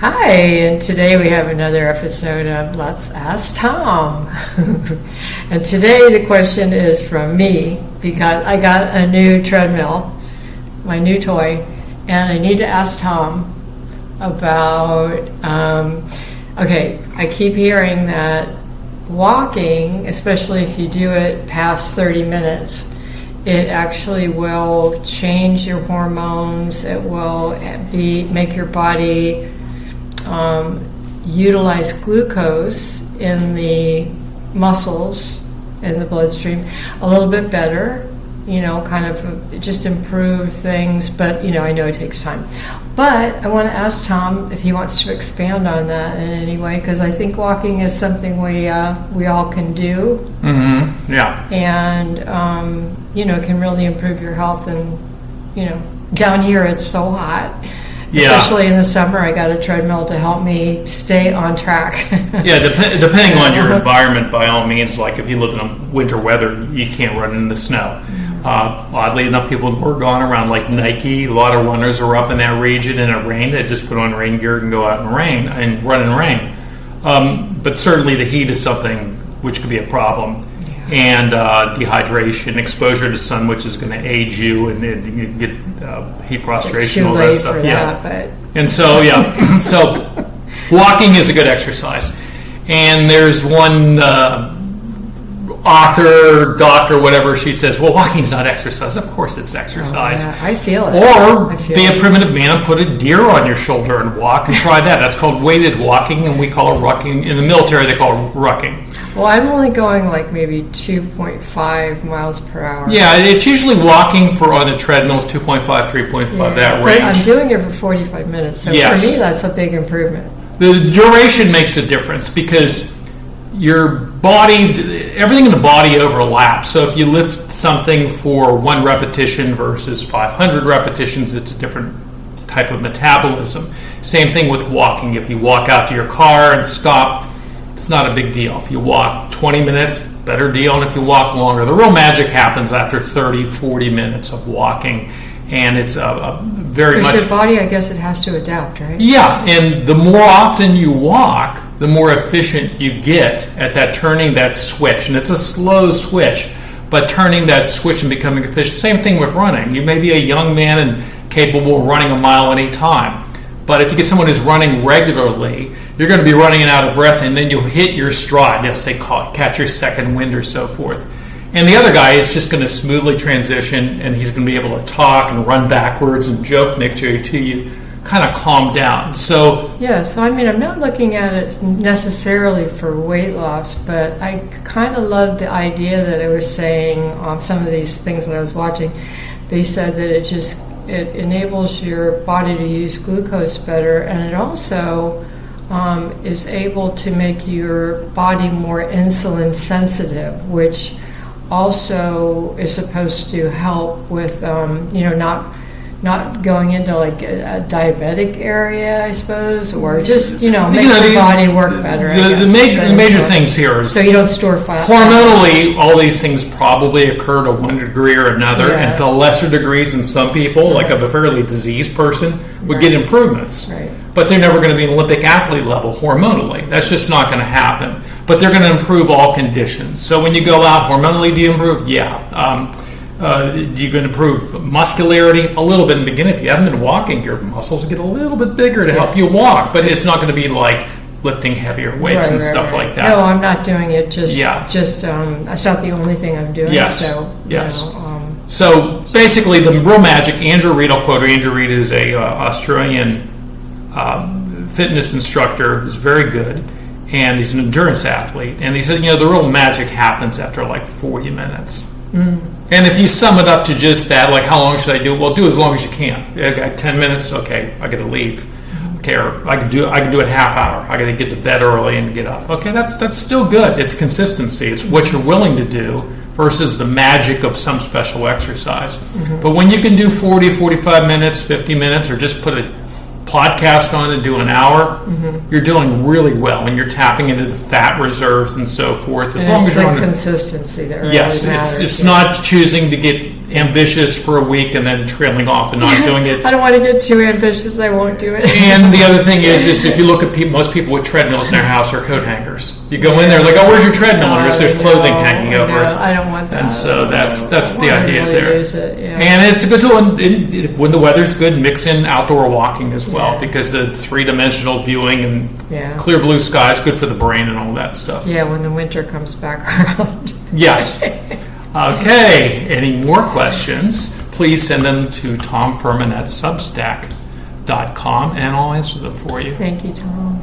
Hi, and today we have another episode of Let's Ask Tom. And today the question is from me because I got a new treadmill, my new toy, and I need to ask Tom about, I keep hearing that walking, especially if you do it past 30 minutes, it actually will change your hormones. It will make your body utilize glucose in the muscles in the bloodstream a little bit better, kind of just improve things, but I know it takes time. But I want to ask Tom if he wants to expand on that in any way, because I think walking is something we all can do. Mm-hmm. Yeah. And can really improve your health. And down here it's so hot. Yeah. Especially in the summer, I got a treadmill to help me stay on track. Yeah, depending on your environment, by all means, like if you live in winter weather, you can't run in the snow. Oddly enough, people in Oregon around like Nike, a lot of runners are up in that region in it rain. They just put on rain gear and go out in rain and run in rain. But certainly the heat is something which could be a problem. And dehydration, exposure to sun, which is going to age you, and you get heat prostration, all that stuff. And so, so walking is a good exercise. And there's one author, doctor, whatever, she says, well, walking's not exercise. Of course it's exercise. Oh, yeah. I feel it. Or be a primitive man and put a deer on your shoulder and walk and try that. That's called weighted walking, and we call it rucking. In the military, they call it rucking. Well, I'm only going like maybe 2.5 miles per hour. Yeah, it's usually walking on a treadmill is 2.5, 3.5, that range. But I'm doing it for 45 minutes, so for me that's a big improvement. The duration makes a difference because your body, everything in the body overlaps. So if you lift something for 1 repetition versus 500 repetitions, it's a different type of metabolism. Same thing with walking. If you walk out to your car and stop, it's not a big deal. If you walk 20 minutes, better deal. And if you walk longer, the real magic happens after 30, 40 minutes of walking. And it's very much... Because your body, I guess it has to adapt, right? Yeah, and the more often you walk, the more efficient you get at that turning that switch. And it's a slow switch, but turning that switch and becoming efficient. Same thing with running. You may be a young man and capable of running a mile any time. But if you get someone who's running regularly, you're going to be running out of breath, and then you'll hit your stride. They'll say, catch your second wind or so forth. And the other guy is just going to smoothly transition, and he's going to be able to talk and run backwards and joke next to you till you kind of calm down. So I'm not looking at it necessarily for weight loss, but I kind of love the idea that it was saying some of these things that I was watching. They said that it enables your body to use glucose better, and it also is able to make your body more insulin sensitive, which also is supposed to help with not going into like a diabetic area, I suppose, or just make your body work better. The major things here is so you don't store fat. Hormonally, all these things probably occur to one degree or another, and to lesser degrees in some people, like a fairly diseased person, would get improvements. Right. But they're never going to be an Olympic athlete level hormonally. That's just not going to happen. But they're going to improve all conditions. So when you go out, hormonally, do you improve? Yeah. Do you going to improve muscularity? A little bit in the beginning. If you haven't been walking, your muscles will get a little bit bigger to help you walk. But it's not going to be like lifting heavier weights and stuff like that. No, I'm not doing it. Just that's not the only thing I'm doing. Yes. So, so basically, the real magic. Andrew Reid, I'll quote her. Andrew Reid is a Australian fitness instructor. Is very good, and he's an endurance athlete. And he said, the real magic happens after like 40 minutes. And if you sum it up to just that, like how long should I do it? Well, do as long as you can. I got 10 minutes. Okay, I got to leave. Okay, or I can do it half hour. I got to get to bed early and get up. Okay, that's still good. It's consistency. It's what you're willing to do versus the magic of some special exercise. But when you can do 40, 45 minutes, 50 minutes, or just put a podcast on and do an hour, you're doing really well, and you're tapping into the fat reserves and so forth. As long as you're on consistency that really matters. It's not choosing to get ambitious for a week and then trailing off and not doing it. I don't want to get too ambitious. I won't do it. And the other thing is if you look at most people with treadmills in their house are coat hangers. You go in there like, oh, where's your treadmill? And there's clothing hanging over it. I don't want that. And so that's the idea really there. Use it, yeah. And it's a good tool. And when the weather's good, mix in outdoor walking as well, because the three-dimensional viewing and clear blue sky is good for the brain and all that stuff. Yeah, when the winter comes back around. Yes. Okay. Any more questions? Please send them to tomfurman@substack.com, and I'll answer them for you. Thank you, Tom.